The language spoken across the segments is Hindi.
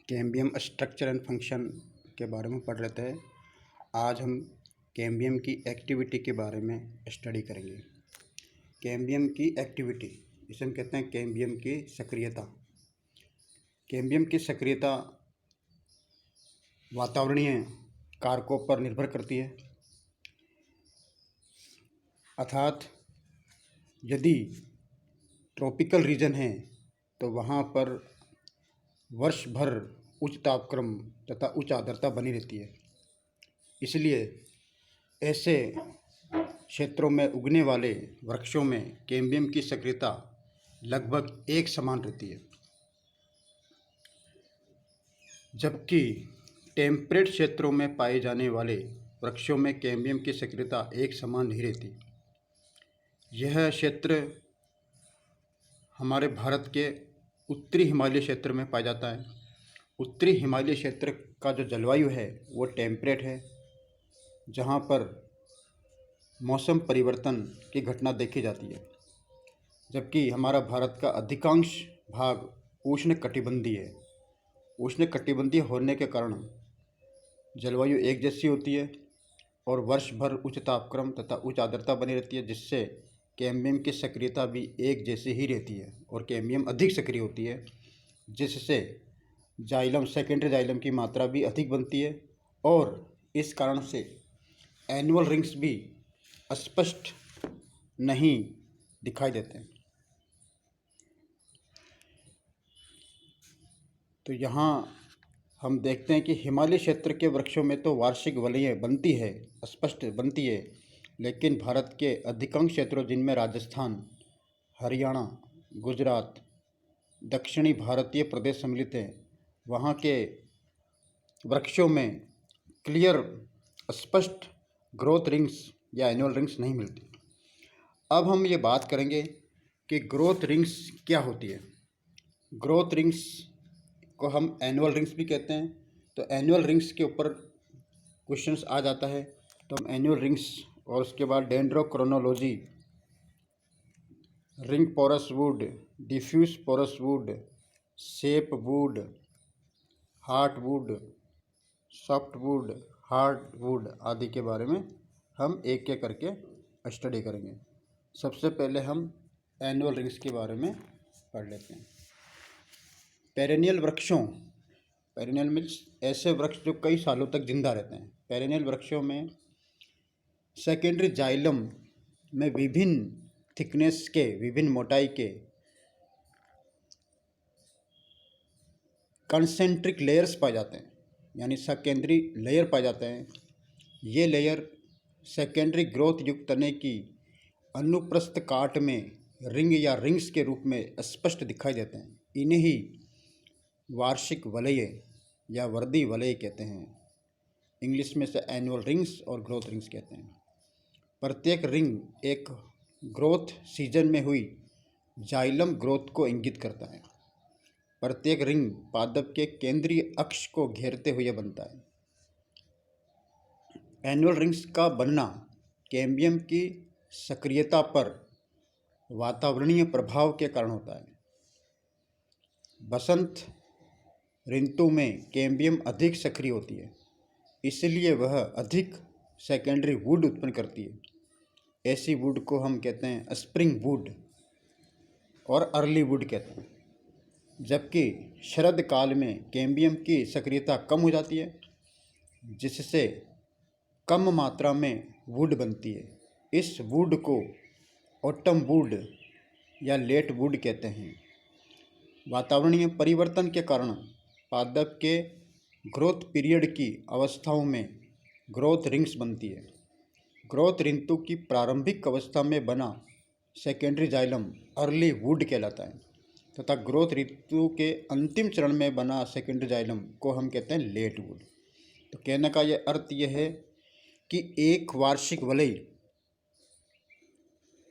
कैम्बियम स्ट्रक्चर एंड फंक्शन के बारे में पढ़ रहे थे। आज हम कैम्बियम की एक्टिविटी के बारे में स्टडी करेंगे। कैम्बियम की एक्टिविटी, इसे हम कहते हैं कैम्बियम की सक्रियता। कैम्बियम की सक्रियता वातावरणीय कारकों पर निर्भर करती है, अर्थात यदि ट्रॉपिकल रीजन है तो वहाँ पर वर्ष भर उच्च तापक्रम तथा उच्च आर्द्रता बनी रहती है। इसलिए ऐसे क्षेत्रों में उगने वाले वृक्षों में कैम्बियम की सक्रियता लगभग एक समान रहती है, जबकि टेम्परेट क्षेत्रों में पाए जाने वाले वृक्षों में कैम्बियम की सक्रियता एक समान नहीं रहती। यह क्षेत्र हमारे भारत के उत्तरी हिमालय क्षेत्र में पाया जाता है। उत्तरी हिमालय क्षेत्र का जो जलवायु है वो टेम्परेट है, जहाँ पर मौसम परिवर्तन की घटना देखी जाती है, जबकि हमारा भारत का अधिकांश भाग उष्णकटिबंधीय है। उष्णकटिबंधीय होने के कारण जलवायु एक जैसी होती है और वर्ष भर उच्च तापक्रम तथा उच्च आर्द्रता बनी रहती है, जिससे कैम्बियम की सक्रियता भी एक जैसी ही रहती है और कैम्बियम अधिक सक्रिय होती है, जिससे जाइलम सेकेंडरी जाइलम की मात्रा भी अधिक बनती है और इस कारण से एनुअल रिंग्स भी स्पष्ट नहीं दिखाई देते हैं। तो यहाँ हम देखते हैं कि हिमालय क्षेत्र के वृक्षों में तो वार्षिक वलयें बनती है, स्पष्ट बनती है, लेकिन भारत के अधिकांश क्षेत्रों जिनमें राजस्थान, हरियाणा, गुजरात, दक्षिणी भारतीय प्रदेश सम्मिलित हैं, वहाँ के वृक्षों में क्लियर स्पष्ट ग्रोथ रिंग्स या एनुअल रिंग्स नहीं मिलती। अब हम ये बात करेंगे कि ग्रोथ रिंग्स क्या होती है। ग्रोथ रिंग्स को हम एनुअल रिंग्स भी कहते हैं। तो एनुअल रिंग्स के ऊपर क्वेश्चंस आ जाता है, तो हम एनुअल रिंग्स और उसके बाद dendrochronology, ring porous wood, diffuse porous wood, sap wood, heart wood, soft wood, hard wood आदि के बारे में हम एक एक करके स्टडी करेंगे। सबसे पहले हम एनुअल रिंग्स के बारे में पढ़ लेते हैं। पेरेनियल वृक्षों, पेरेनियल मीन्स ऐसे वृक्ष जो कई सालों तक जिंदा रहते हैं। पेरेनियल वृक्षों में सेकेंडरी जाइलम में विभिन्न थिकनेस के, विभिन्न मोटाई के कंसेंट्रिक लेयर्स पाए जाते हैं, यानी सेकेंडरी लेयर पाए जाते हैं। ये लेयर सेकेंडरी ग्रोथ युक्त तने की अनुप्रस्थ काट में रिंग या रिंग्स के रूप में स्पष्ट दिखाई देते हैं। इन्हें ही वार्षिक वलय या वर्दी वलय कहते हैं। इंग्लिश में से एनुअल रिंग्स और ग्रोथ रिंग्स कहते हैं। प्रत्येक रिंग एक ग्रोथ सीजन में हुई जाइलम ग्रोथ को इंगित करता है। प्रत्येक रिंग पादप के केंद्रीय अक्ष को घेरते हुए बनता है। एनुअल रिंग्स का बनना कैम्बियम की सक्रियता पर वातावरणीय प्रभाव के कारण होता है। बसंत ऋतु में कैम्बियम अधिक सक्रिय होती है, इसलिए वह अधिक सेकेंडरी वुड उत्पन्न करती है। ऐसी वुड को हम कहते हैं स्प्रिंग वुड और अर्ली वुड कहते हैं। जबकि शरद काल में कैम्बियम की सक्रियता कम हो जाती है, जिससे कम मात्रा में वुड बनती है। इस वुड को ऑटम वुड या लेट वुड कहते हैं। वातावरणीय परिवर्तन के कारण पादप के ग्रोथ पीरियड की अवस्थाओं में ग्रोथ रिंग्स बनती है। ग्रोथ ऋतु की प्रारंभिक अवस्था में बना सेकेंडरी जाइलम अर्ली वुड कहलाता है तथा ग्रोथ ऋतु के अंतिम चरण में बना सेकेंडरी जाइलम को हम कहते हैं लेट वुड। तो कहने का यह अर्थ यह है कि एक वार्षिक वलय,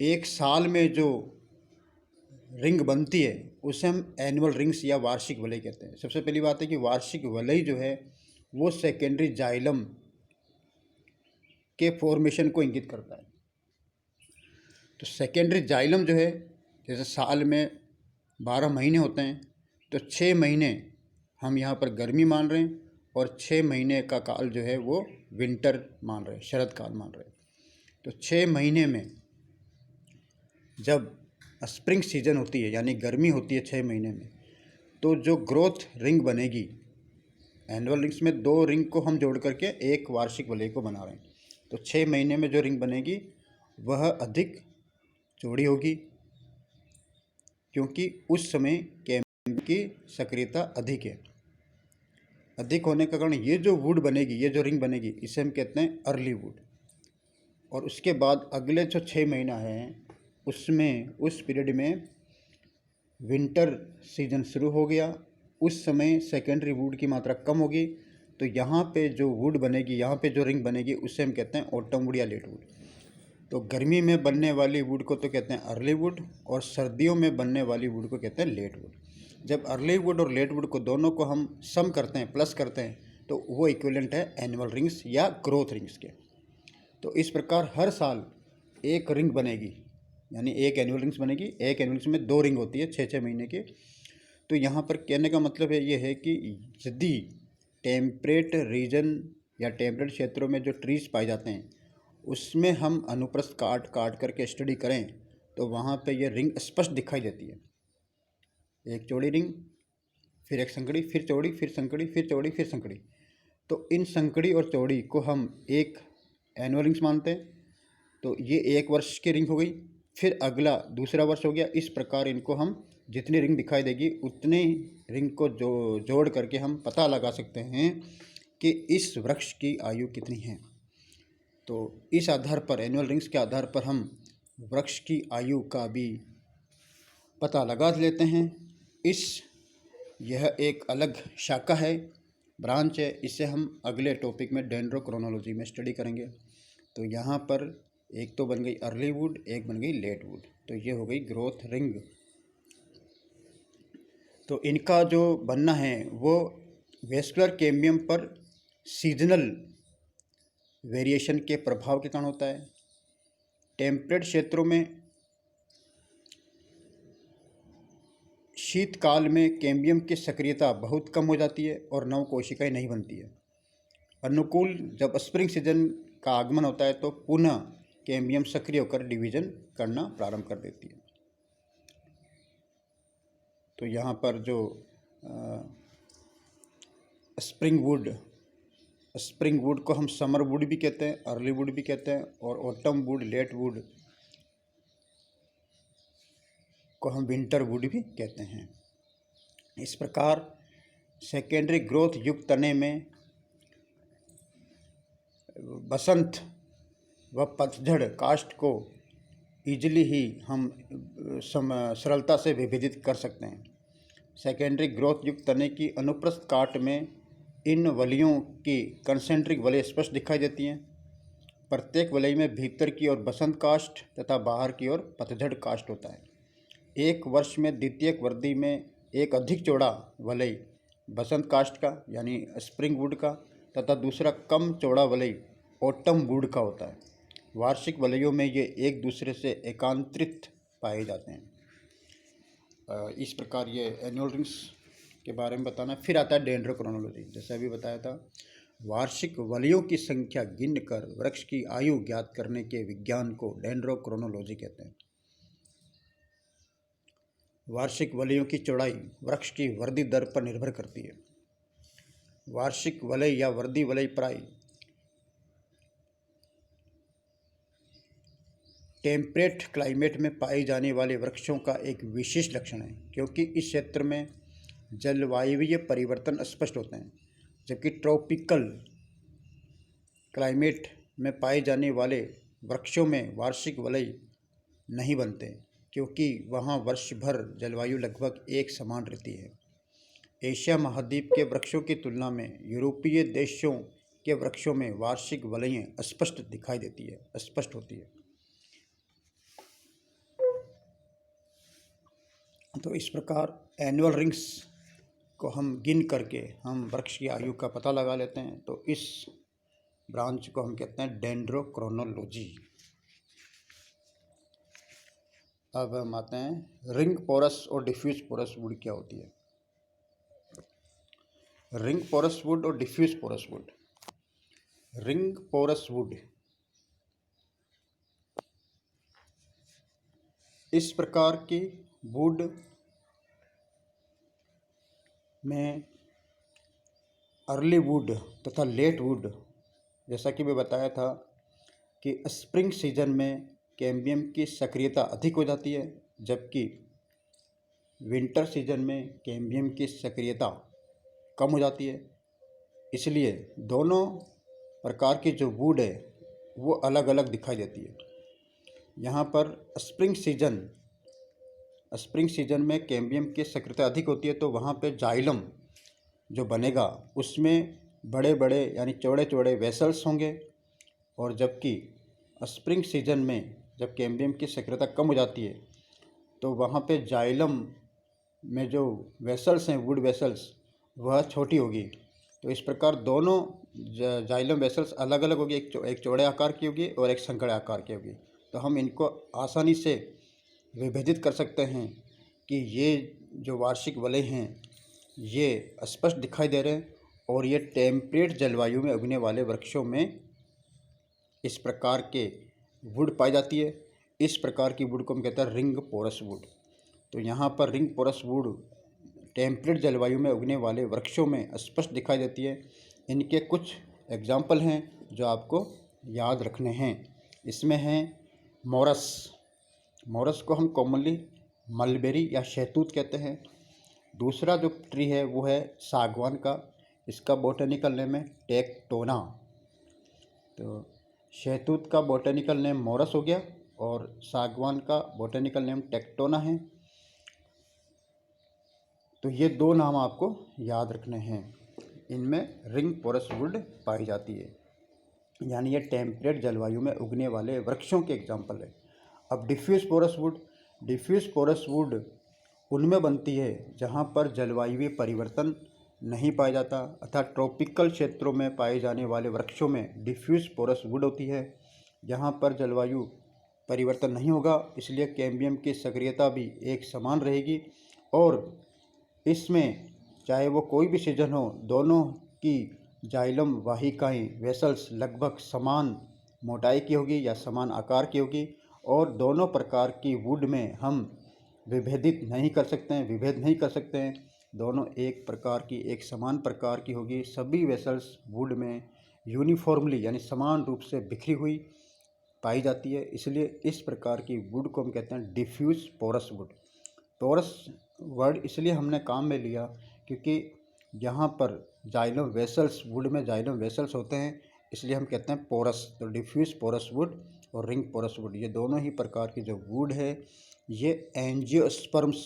एक साल में जो रिंग बनती है उसे हम एनुअल रिंग्स या वार्षिक वलय कहते हैं। सबसे पहली बात है कि वार्षिक वलय जो है वो सेकेंडरी जाइलम के फॉर्मेशन को इंगित करता है। तो सेकेंडरी जाइलम जो है, जैसे साल में 12 महीने होते हैं, तो 6 महीने हम यहाँ पर गर्मी मान रहे हैं और 6 महीने का काल जो है वो विंटर मान रहे हैं, शरद काल मान रहे हैं। तो 6 महीने में जब स्प्रिंग सीजन होती है यानी गर्मी होती है 6 महीने में, तो जो ग्रोथ रिंग बनेगी, एनुअल रिंग्स में 2 रिंग को हम जोड़ करके एक वार्षिक वलय को बना रहे हैं, तो 6 महीने में जो रिंग बनेगी वह अधिक चौड़ी होगी, क्योंकि उस समय कैम्बियम की सक्रियता अधिक है। अधिक होने का कारण ये जो वुड बनेगी, ये जो रिंग बनेगी, इसे हम कहते हैं अर्ली वुड। और उसके बाद अगले जो 6 महीना है उसमें, उस पीरियड में विंटर सीजन शुरू हो गया, उस समय सेकेंडरी वुड की मात्रा कम होगी, तो यहाँ पे जो वुड बनेगी, यहाँ पे जो रिंग बनेगी, उसे हम कहते हैं ऑटम वुड या लेट वुड। तो गर्मी में बनने वाली वुड को तो कहते हैं अर्ली वुड, और सर्दियों में बनने वाली वुड को कहते हैं लेट वुड। जब अर्ली वुड और लेट वुड को दोनों को हम सम करते हैं, प्लस करते हैं, तो वो इक्विवेलेंट है एनुअल रिंग्स या ग्रोथ रिंग्स के। तो इस प्रकार हर साल एक रिंग बनेगी, यानी एक एनुअल रिंग्स बनेगी। एक एनुअल रिंग्स में 2 रिंग होती है 6-6 महीने की। तो यहाँ पर कहने का मतलब है ये है कि यदि टेम्परेट रीजन या टेम्परेट क्षेत्रों में जो ट्रीज पाए जाते हैं उसमें हम अनुप्रस्थ काट काट करके स्टडी करें, तो वहाँ पे ये रिंग स्पष्ट दिखाई देती है। एक चौड़ी रिंग, फिर एक संकड़ी, फिर चौड़ी, फिर संकड़ी, फिर चौड़ी, फिर संकड़ी। तो इन संकड़ी और चौड़ी को हम एक एनुअल रिंग्स मानते हैं। तो ये 1 वर्ष की रिंग हो गई, फिर अगला दूसरा वर्ष हो गया। इस प्रकार इनको हम जितनी रिंग दिखाई देगी उतने रिंग को जोड़ करके हम पता लगा सकते हैं कि इस वृक्ष की आयु कितनी है। तो इस आधार पर, एनुअल रिंग्स के आधार पर हम वृक्ष की आयु का भी पता लगा लेते हैं। यह एक अलग शाखा है, ब्रांच है। इसे हम अगले टॉपिक में डेंड्रोक्रोनोलॉजी में स्टडी करेंगे। तो यहाँ पर एक तो बन गई अर्ली वुड, एक बन गई लेट वुड, तो ये हो गई ग्रोथ रिंग। तो इनका जो बनना है वो वेस्कुलर कैम्बियम पर सीजनल वेरिएशन के प्रभाव के कारण होता है। टेम्परेट क्षेत्रों में शीतकाल में कैम्बियम की सक्रियता बहुत कम हो जाती है और नव कोशिकाएं नहीं बनती है। अनुकूल जब स्प्रिंग सीजन का आगमन होता है तो पुनः कैम्बियम सक्रिय होकर डिवीजन करना प्रारंभ कर देती है। तो यहाँ पर जो स्प्रिंग वुड को हम समर वुड भी कहते हैं, अर्ली वुड भी कहते हैं, और ऑटम वुड, लेट वुड को हम विंटर वुड भी कहते हैं। इस प्रकार सेकेंडरी ग्रोथ युक्त तने में बसंत व पतझड़ कास्ट को ईजिली ही हम सरलता से विभेदित कर सकते हैं। सेकेंडरी ग्रोथ युक्त तने की अनुप्रस्थ काट में इन वलयों की कंसेंट्रिक वलय स्पष्ट दिखाई देती हैं। प्रत्येक वलय में भीतर की ओर बसंत कास्ट तथा बाहर की ओर पतझड़ कास्ट होता है। एक वर्ष में द्वितीयक वृद्धि में एक अधिक चौड़ा वलय बसंत कास्ट का यानी स्प्रिंग वुड का तथा दूसरा कम चौड़ा वलय ऑटम वुड का होता है। वार्षिक वलयों में ये एक दूसरे से एकांतरित पाए जाते हैं। इस प्रकार ये एनुअल रिंग्स के बारे में बताना। फिर आता है डेंड्रोक्रोनोलॉजी। जैसे अभी बताया था, वार्षिक वलयों की संख्या गिनकर वृक्ष की आयु ज्ञात करने के विज्ञान को डेंड्रोक्रोनोलॉजी कहते हैं। वार्षिक वलयों की चौड़ाई वृक्ष की वृद्धि दर पर निर्भर करती है। वार्षिक वलय या वृद्धि वलय प्राय टेम्परेट क्लाइमेट में पाए जाने वाले वृक्षों का एक विशेष लक्षण है, क्योंकि इस क्षेत्र में जलवायु परिवर्तन स्पष्ट होते हैं, जबकि ट्रॉपिकल क्लाइमेट में पाए जाने वाले वृक्षों में वार्षिक वलय नहीं बनते, क्योंकि वहाँ वर्ष भर जलवायु लगभग एक समान रहती है। एशिया महाद्वीप के वृक्षों की तुलना में यूरोपीय देशों के वृक्षों में वार्षिक वलयें स्पष्ट होती है। तो इस प्रकार एनुअल रिंग्स को हम गिन करके हम वृक्ष की आयु का पता लगा लेते हैं। तो इस ब्रांच को हम कहते हैं डेंड्रोक्रोनोलॉजी। अब हम आते हैं रिंग पोरस और डिफ्यूज पोरस वुड क्या होती है। रिंग पोरस वुड और diffuse porous wood. Ring porous wood इस प्रकार की वुड में अर्ली वुड तथा लेट वुड, जैसा कि मैं बताया था कि स्प्रिंग सीजन में कैम्बियम की सक्रियता अधिक हो जाती है, जबकि विंटर सीजन में कैम्बियम की सक्रियता कम हो जाती है। इसलिए दोनों प्रकार की जो वुड है वो अलग अलग दिखाई देती है। यहाँ पर स्प्रिंग सीजन में कैम्बियम की सक्रियता अधिक होती है, तो वहाँ पे जाइलम जो बनेगा उसमें बड़े बड़े यानी चौड़े चौड़े वेसल्स होंगे, और जबकि स्प्रिंग सीजन में जब कैम्बियम की सक्रियता कम हो जाती है तो वहाँ पे जाइलम में जो वेसल्स हैं, वुड वेसल्स, वह छोटी होगी। तो इस प्रकार दोनों जाइलम वेसल्स अलग अलग होगी, एक चौड़े आकार की होगी और एक संकड़े आकार की होगी। तो हम इनको आसानी से विभेदित कर सकते हैं कि ये जो वार्षिक वलय हैं ये स्पष्ट दिखाई दे रहे हैं, और ये टेम्परेट जलवायु में उगने वाले वृक्षों में इस प्रकार के वुड पाई जाती है। इस प्रकार की वुड को हम कहते हैं रिंग पोरस वुड। तो यहाँ पर रिंग पोरस वुड टेम्परेट जलवायु में उगने वाले वृक्षों में स्पष्ट दिखाई देती है। इनके कुछ एग्जाम्पल हैं जो आपको याद रखने हैं। इसमें हैं मोरस को हम कॉमनली मलबेरी या शहतूत कहते हैं। दूसरा जो ट्री है वो है सागवान का, इसका बोटेनिकल नेम है टेक्टोना। तो शहतूत का बोटेनिकल नेम मोरस हो गया और सागवान का बोटेनिकल नेम टेक्टोना है। तो ये दो नाम आपको याद रखने हैं। इनमें रिंग पोरस वुड पाई जाती है, यानी ये टेम्परेट जलवायु में उगने वाले वृक्षों के एग्जाम्पल है। अब डिफ्यूज पोरस वुड उनमें बनती है जहाँ पर जलवायुवीय परिवर्तन नहीं पाया जाता, अर्थात ट्रॉपिकल क्षेत्रों में पाए जाने वाले वृक्षों में डिफ्यूज पोरस वुड होती है। यहाँ पर जलवायु परिवर्तन नहीं होगा, इसलिए कैम्बियम की सक्रियता भी एक समान रहेगी, और इसमें चाहे वो कोई भी सीजन हो, दोनों की जाइलम वाहिकाएँ वेसल्स लगभग समान मोटाई की होगी या समान आकार की होगी, और दोनों प्रकार की वुड में हम विभेद नहीं कर सकते हैं। दोनों एक समान प्रकार की होगी। सभी वेसल्स वुड में यूनिफॉर्मली यानी समान रूप से बिखरी हुई पाई जाती है, इसलिए इस प्रकार की वुड को हम कहते हैं diffuse porous wood. Porous word इसलिए हमने काम में लिया क्योंकि यहाँ पर जाइलम वेसल्स, वुड में जाइलम वेसल्स होते हैं, इसलिए हम कहते हैं पोरस। तो डिफ्यूज पोरस वुड और रिंग पोरस वुड, ये दोनों ही प्रकार की जो वुड है ये एंजियोस्पर्म्स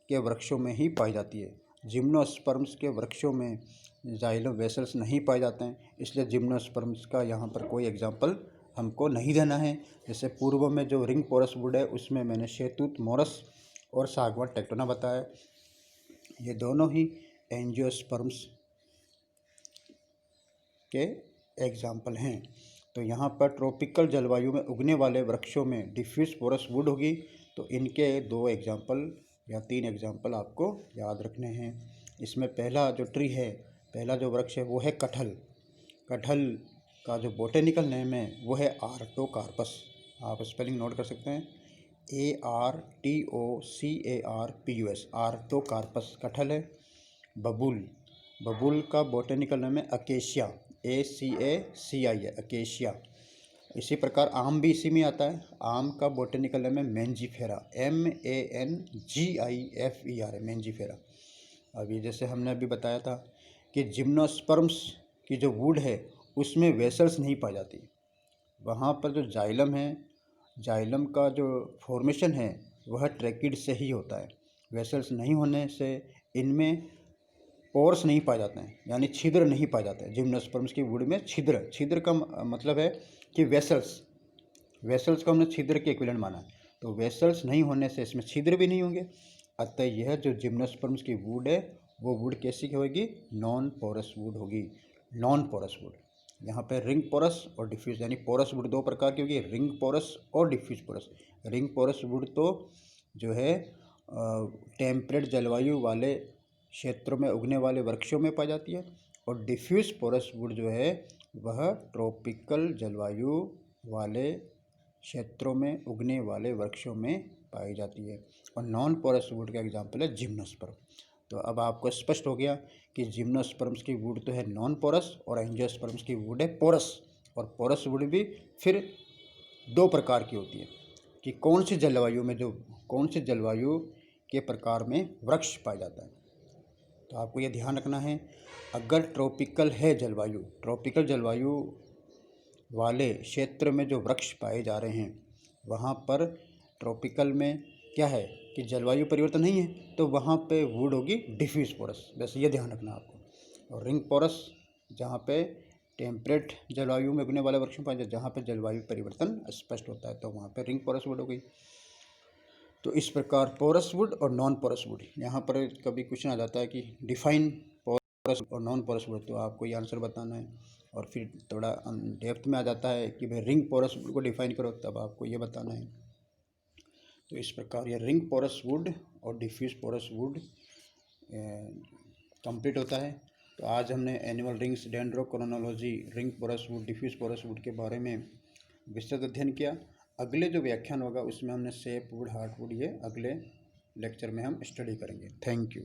के वृक्षों में ही पाई जाती है। जिम्नोस्पर्म्स के वृक्षों में जाइलम वेसल्स नहीं पाए जाते हैं, इसलिए जिम्नोस्पर्म्स का यहाँ पर कोई एग्जाम्पल हमको नहीं देना है। जैसे पूर्व में जो रिंग पोरस वुड है उसमें मैंने शहतूत मोरस और सागवान टेक्टोना बताया, ये दोनों ही एंजियोस्पर्म्स के एग्जाम्पल हैं। तो यहाँ पर ट्रॉपिकल जलवायु में उगने वाले वृक्षों में डिफ्यूज पोरस वुड होगी, तो इनके 2 एग्जाम्पल या 3 एग्जाम्पल आपको याद रखने हैं। इसमें पहला जो वृक्ष है वो है कटहल। कटहल का जो बोटेनिकल नेम है वो है आर्टोकार्पस। आप स्पेलिंग नोट कर सकते हैं, ARTOCARPUS, आर्टोकार्पस कटहल है। बबूल का बोटेनिकल नेम है अकेशिया, ACACI है, अकेशिया। इसी प्रकार आम भी इसी में आता है। आम का बोटेनिकल नेम है मैंजीफेरा, MANGIFERA, मैंजीफेरा। अभी जैसे हमने अभी बताया था कि जिम्नोस्पर्म्स की जो वुड है उसमें वेसल्स नहीं पाई जाती। वहाँ पर जो जाइलम का जो फॉर्मेशन है वह ट्रैकिड से ही होता है। वेसल्स नहीं होने से इनमें पोर्स नहीं पाए जाते हैं, यानी छिद्र नहीं पाए जाते हैं। जिम्नोस्पर्म्स की वुड में छिद्र का मतलब है कि वेसल्स को हमने छिद्र के इक्विवेलेंट माना है, तो वेसल्स नहीं होने से इसमें छिद्र भी नहीं होंगे। अतः यह जो जिम्नोस्पर्म्स की वुड है वो वुड कैसी होगी? नॉन पोरस वुड होगी, नॉन पोरस वुड। यहाँ पे रिंग पोरस और डिफ्यूज, यानी पोरस वुड 2 प्रकार की होगी, रिंग पोरस और diffuse porous. Ring porous wood तो जो है टेम्परेट जलवायु वाले क्षेत्रों में उगने वाले वृक्षों में पाई जाती है। और डिफ्यूज पोरस वुड जो है वह ट्रॉपिकल जलवायु वाले क्षेत्रों में उगने वाले वृक्षों में पाई जाती है। और नॉन पोरस वुड का एग्जाम्पल है जिम्नोस्पर्म। तो अब आपको स्पष्ट हो गया कि जिम्नोस्पर्म्स की वुड तो है नॉन पोरस और एंजियोस्पर्म्स की वुड है पोरस। और पोरस वुड भी फिर दो प्रकार की होती है कि कौन सी जलवायु के प्रकार में वृक्ष पाया जाता है। तो आपको यह ध्यान रखना है, अगर ट्रॉपिकल जलवायु वाले क्षेत्र में जो वृक्ष पाए जा रहे हैं वहाँ पर ट्रॉपिकल में क्या है कि जलवायु परिवर्तन नहीं है, तो वहाँ पे वुड होगी डिफ्यूज पोरस। बस ये ध्यान रखना आपको। और रिंग पोरस जहाँ पे टेम्परेट जलवायु में उगने वाले वृक्ष पाए जाते, जहाँ पे जलवायु परिवर्तन स्पष्ट होता है, तो वहाँ पे रिंग पोरस वुड हो गई। तो इस प्रकार पोरस वुड और नॉन पोरस वुड, यहाँ पर कभी क्वेश्चन आ जाता है कि डिफाइन पोरस और नॉन पोरस वुड, तो आपको ये आंसर बताना है। और फिर थोड़ा डेप्थ में आ जाता है कि भाई रिंग पोरस वुड को डिफाइन करो, तब आपको ये बताना है। तो इस प्रकार ये रिंग पोरस वुड और डिफ्यूज पोरस वुड कंप्लीट होता है। तो आज हमने animal rings, dendrochronology, ring porous wood, diffuse porous wood के बारे में विस्तृत अध्ययन किया। अगले जो व्याख्यान होगा उसमें हमने सेप वुड, हार्ट वुड, ये अगले लेक्चर में हम स्टडी करेंगे। Thank you.